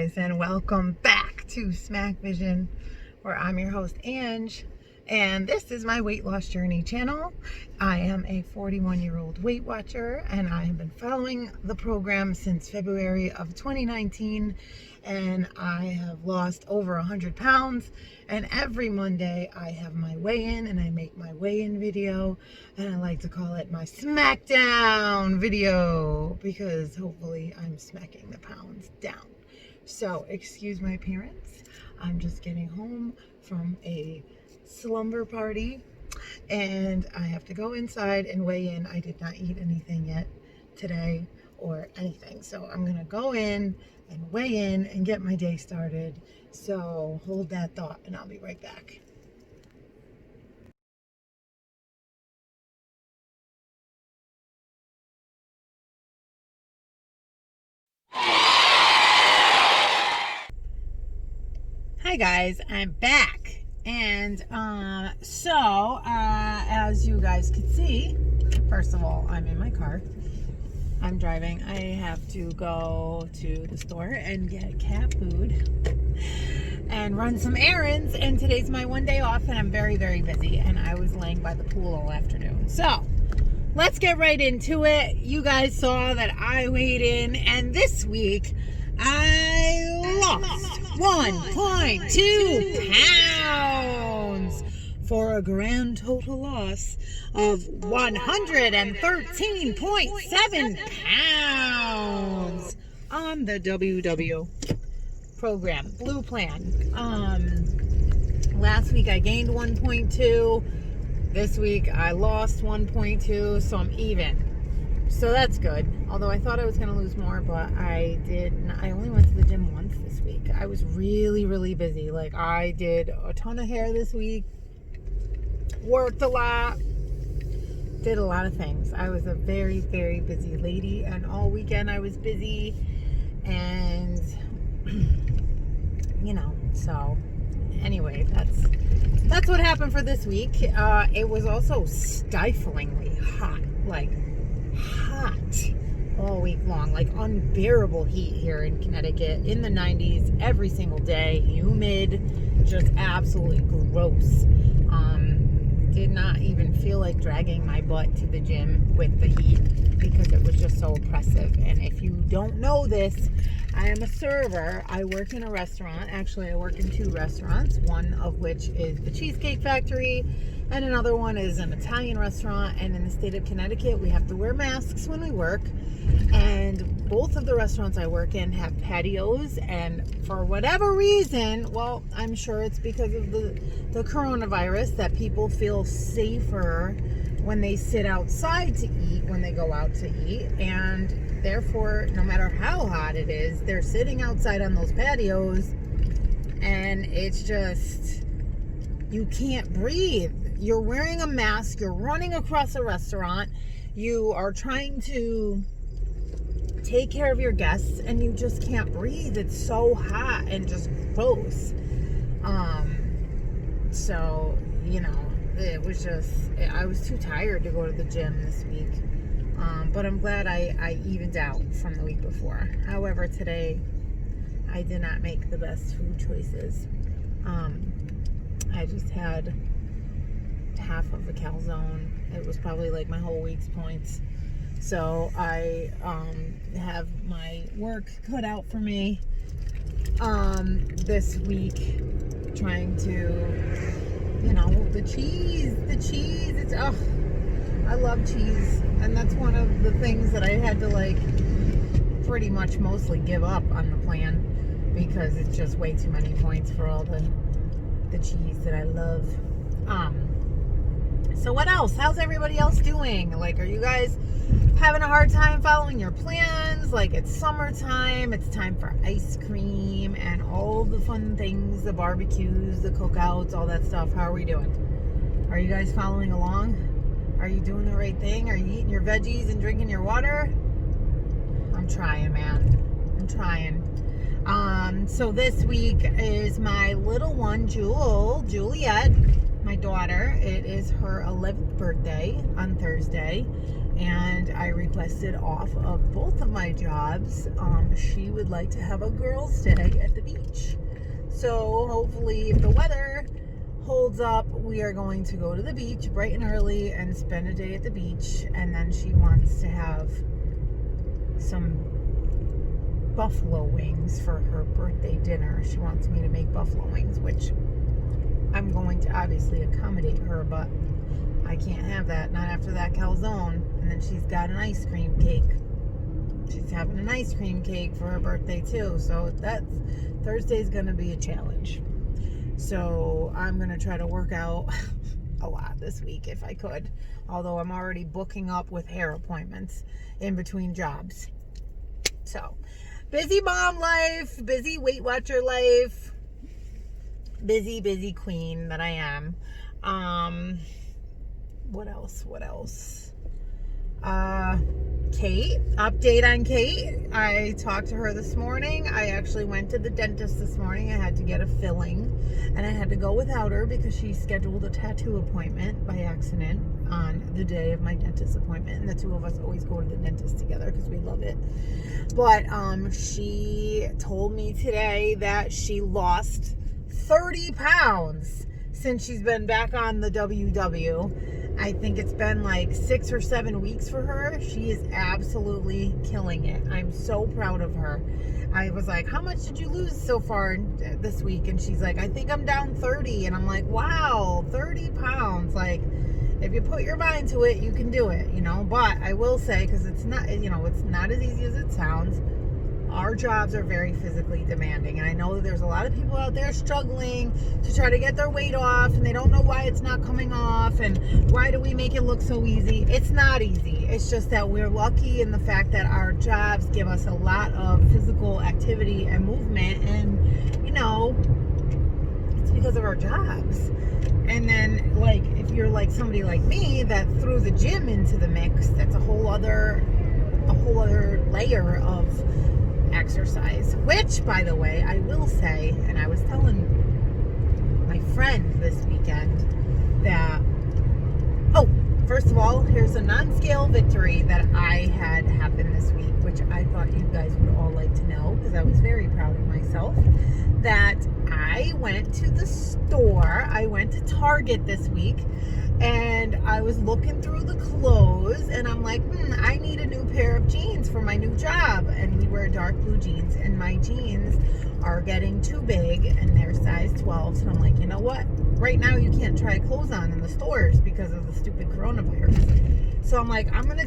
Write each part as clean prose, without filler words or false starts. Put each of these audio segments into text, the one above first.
guys, and welcome back to Smack Vision, where I'm your host, Ange, and this is my weight loss journey channel. I am a 41-year-old Weight Watcher, and I have been following the program since February of 2019, and I have lost over 100 pounds, and every Monday I have my weigh-in, and I make my weigh-in video, and I like to call it my Smac-Down video, because hopefully I'm smacking the pounds down. So, excuse my appearance. I'm just getting home from a slumber party, and I have to go inside and weigh in. I did not eat anything yet today or anything, so I'm gonna go in and weigh in and get my day started. So hold that thought and I'll be right back. Hi guys, I'm back, and as you guys can see, first of all, I'm in my car. I'm driving. I have to go to the store and get cat food and run some errands, and today's my one day off, and I'm very, very busy, and I was laying by the pool all afternoon. So let's get right into it. You guys saw that I weighed in, and this week I lost 1.2 pounds for a grand total loss of 113.7 pounds on the WW program, Blue Plan. Last week I gained 1.2. This week I lost 1.2, so I'm even. So that's good. Although I thought I was going to lose more, but I didn't. I only went to the gym once this week. I was really, really busy. Like, I did a ton of hair this week, worked a lot, did a lot of things. I was a very, very busy lady, and all weekend I was busy, and so anyway, that's what happened for this week. It was also stiflingly hot, like hot all week long, like unbearable heat here in Connecticut, in the 90s every single day, humid, just absolutely gross. Did not even feel like dragging my butt to the gym with the heat because it was just so oppressive. And if you don't know this, I am a server. I work in a restaurant. Actually, I work in two restaurants, one of which is the Cheesecake Factory, and another one is an Italian restaurant. And in the state of Connecticut, we have to wear masks when we work. And both of the restaurants I work in have patios, and for whatever reason, well, I'm sure it's because of the coronavirus, that people feel safer when they sit outside to eat, when they go out to eat, and therefore, no matter how hot it is, they're sitting outside on those patios, and it's just, you can't breathe. You're wearing a mask, you're running across a restaurant, you are trying to take care of your guests, and you just can't breathe. It's so hot and just gross. So, it was just, I was too tired to go to the gym this week. But I'm glad I evened out from the week before. However, today I did not make the best food choices. I just had half of a calzone. It was probably like my whole week's points. So I have my work cut out for me this week, trying to, the cheese, it's, I love cheese, and that's one of the things that I had to pretty much mostly give up on the plan, because it's just way too many points for all the cheese that I love. So what else? How's everybody else doing? Are you guys having a hard time following your plans? It's summertime, it's time for ice cream and all the fun things, the barbecues, the cookouts, all that stuff. How are we doing? Are you guys following along? Are you doing the right thing? Are you eating your veggies and drinking your water? I'm trying, man. I'm trying. So this week is my little one, Juliet, my daughter. It is her 11th birthday on Thursday. and I requested off of both of my jobs. She would like to have a girls' day at the beach. So hopefully, if the weather holds up, we are going to go to the beach bright and early and spend a day at the beach. And then she wants to have some buffalo wings for her birthday dinner. She wants me to make buffalo wings, which I'm going to obviously accommodate her, but I can't have that, not after that calzone. And then she's got an ice cream cake. She's having an ice cream cake for her birthday too, so Thursday's gonna be a challenge. So I'm gonna try to work out a lot this week if I could, although I'm already booking up with hair appointments in between jobs. So busy mom life, busy Weight Watcher life, busy queen that I am. What else? Kate, update on Kate. I talked to her this morning. I actually went to the dentist this morning. I had to get a filling, and I had to go without her because she scheduled a tattoo appointment by accident on the day of my dentist appointment, and the two of us always go to the dentist together because we love it. But she told me today that she lost 30 pounds since she's been back on the WW. I think it's been like 6 or 7 weeks for her. She is absolutely killing it. I'm so proud of her. I was like, how much did you lose so far this week? And she's like, I think I'm down 30. And I'm like, wow, 30 pounds. Like, if you put your mind to it, you can do it, But I will say, because it's not, it's not as easy as it sounds. Our jobs are very physically demanding, and I know that there's a lot of people out there struggling to try to get their weight off, and they don't know why it's not coming off, and why do we make it look so easy? It's not easy. It's just that we're lucky in the fact that our jobs give us a lot of physical activity and movement, and it's because of our jobs. And then, like, if you're like somebody like me that threw the gym into the mix, that's a whole other layer of exercise, which, by the way, I will say, and I was telling my friend this weekend that, first of all, here's a non-scale victory that I had happen this week, which I thought you guys would all like to know, because I was very proud of myself, that I went to the store. I went to Target this week, and I was looking through the clothes, and I'm like, I need a new pair of jeans for my new job. And we wear dark blue jeans, and my jeans are getting too big, and they're size 12. So I'm like, you know what? Right now you can't try clothes on in the stores because of the stupid coronavirus. So I'm like, I'm gonna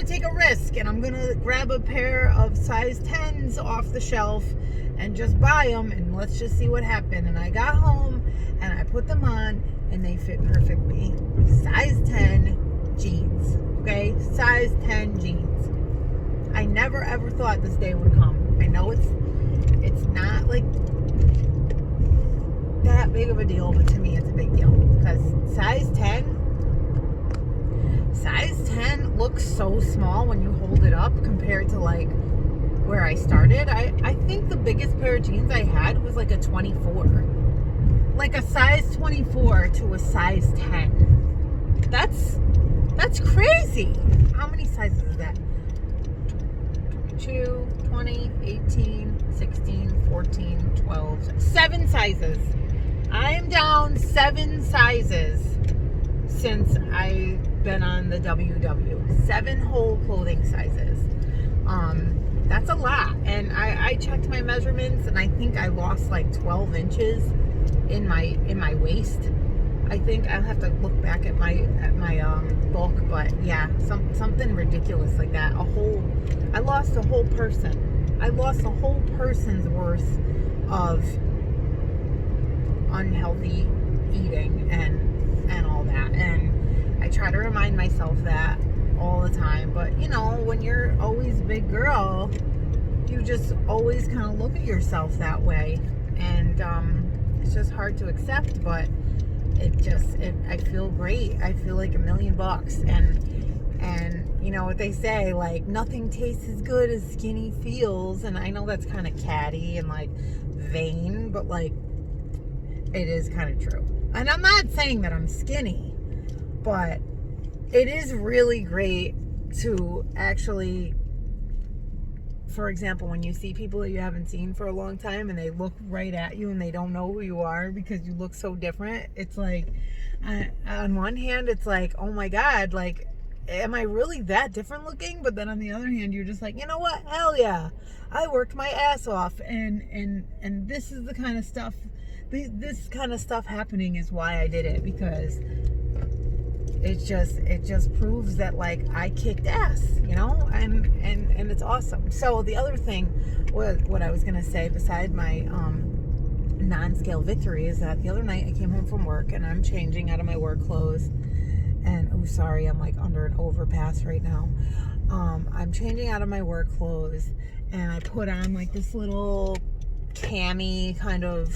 take a risk, and I'm gonna grab a pair of size 10s off the shelf and just buy them, and let's just see what happened. And I got home, and I put them on, and they fit perfectly. Size 10 jeans, okay? Size 10 jeans. I never ever thought this day would come. I know it's not like that big of a deal, but to me it's a big deal, because size 10 looks so small when you hold it up compared to like where I started. I think the biggest pair of jeans I had was like a 24. Like a size 24 to a size 10. That's crazy. How many sizes is that? 22, 20, 18, 16, 14, 12, 7 sizes. I am down 7 sizes since I've been on the WW. 7 whole clothing sizes. That's a lot. And I checked my measurements, and I think I lost like 12 inches in my waist. I think I'll have to look back at my book, but yeah, something ridiculous like that. I lost a whole person. I lost a whole person's worth of unhealthy eating and all that. And I try to remind myself that all the time. But when you're always a big girl, you just always kind of look at yourself that way, and it's just hard to accept. But I feel great. I feel like $1,000,000, and you know what they say, like, nothing tastes as good as skinny feels. And I know that's kind of catty and like vain, but like it is kind of true. And I'm not saying that I'm skinny, but it is really great to actually, for example, when you see people that you haven't seen for a long time and they look right at you and they don't know who you are because you look so different, it's like, on one hand, it's like, oh my God, like, am I really that different looking? But then on the other hand, you're just like, you know what? Hell yeah. I worked my ass off, and this is the kind of stuff, this kind of stuff happening is why I did it, because it just proves that, like, I kicked ass, you know, and it's awesome. So the other thing was, what I was gonna say beside my non-scale victory, is that the other night I came home from work and I'm changing out of my work clothes, and oh sorry, I'm like under an overpass right now. I'm changing out of my work clothes and I put on like this little cami kind of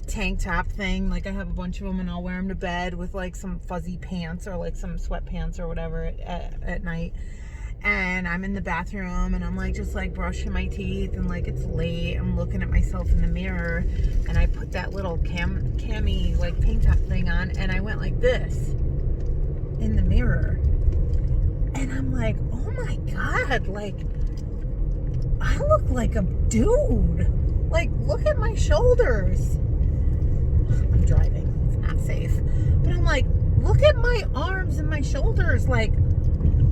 tank top thing. Like, I have a bunch of them and I'll wear them to bed with like some fuzzy pants or like some sweatpants or whatever at night. And I'm in the bathroom and I'm like just like brushing my teeth, and like it's late, I'm looking at myself in the mirror, and I put that little cami like tank top thing on, and I went like this in the mirror, and I'm like, oh my God, like I look like a dude. Like, look at my shoulders. I'm driving, it's not safe, but I'm like, look at my arms and my shoulders. Like,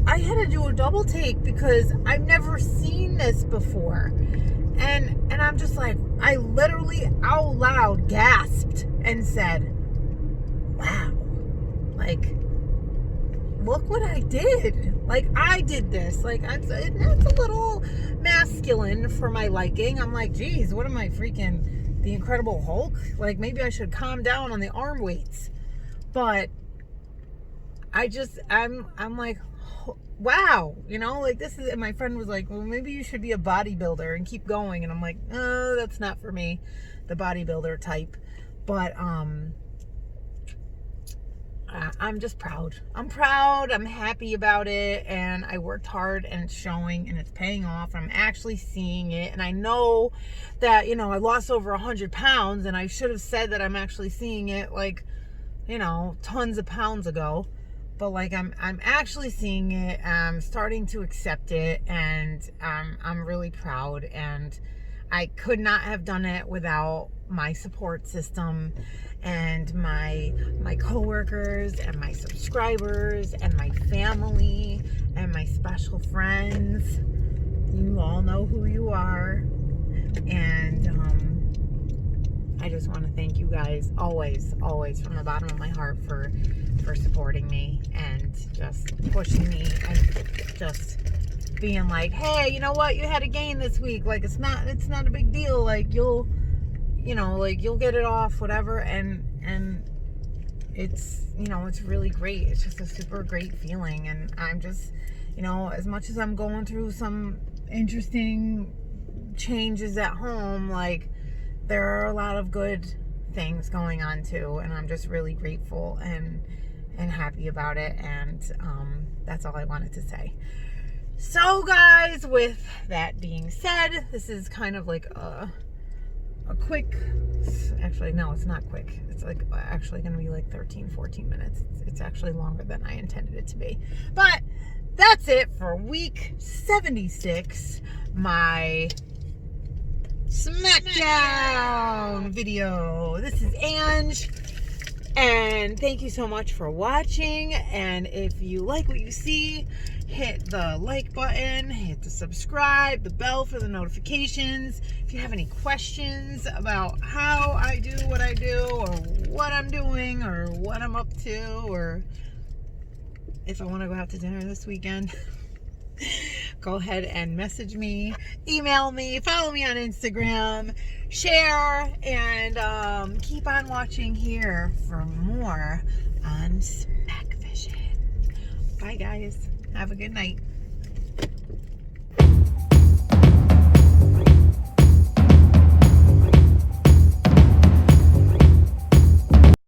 I had to do a double take because I've never seen this before. And I'm just like, I literally out loud gasped and said, wow, like, look what I did. Like, I did this. Like, that's a little masculine for my liking. I'm like, geez, what am I, freaking the Incredible Hulk? Like, maybe I should calm down on the arm weights. But I'm like, wow, you know, like, this is, and my friend was like, well, maybe you should be a bodybuilder and keep going. And I'm like, oh, that's not for me, the bodybuilder type. But I'm just proud. I'm proud. I'm happy about it. And I worked hard, and it's showing, and it's paying off. I'm actually seeing it. And I know that, you know, I lost over 100 pounds, and I should have said that I'm actually seeing it, like, you know, tons of pounds ago. But like, I'm actually seeing it. I'm starting to accept it, and I'm really proud. And I could not have done it without my support system and my coworkers and my subscribers and my family and my special friends. You all know who you are. And I just want to thank you guys always from the bottom of my heart for supporting me and just pushing me and just being like, hey, you know what, you had a gain this week, like, it's not a big deal, like, you'll get it off, whatever. And it's, you know, it's really great. It's just a super great feeling. And I'm just, you know, as much as I'm going through some interesting changes at home, like, there are a lot of good things going on too, and I'm just really grateful and happy about it. And that's all I wanted to say. So guys, with that being said, this is kind of like a quick, actually no, it's not quick, it's like actually gonna be like 13-14 minutes. It's actually longer than I intended it to be. But that's it for week 76, my Smac-Down video. This is Ange, and thank you so much for watching. And if you like what you see, hit the like button, hit the subscribe, the bell for the notifications. If you have any questions about how I do what I do, or what I'm doing, or what I'm up to, or if I want to go out to dinner this weekend, go ahead and message me, email me, follow me on Instagram, share, and keep on watching here for more on Smack Vision. Bye guys. Have a good night.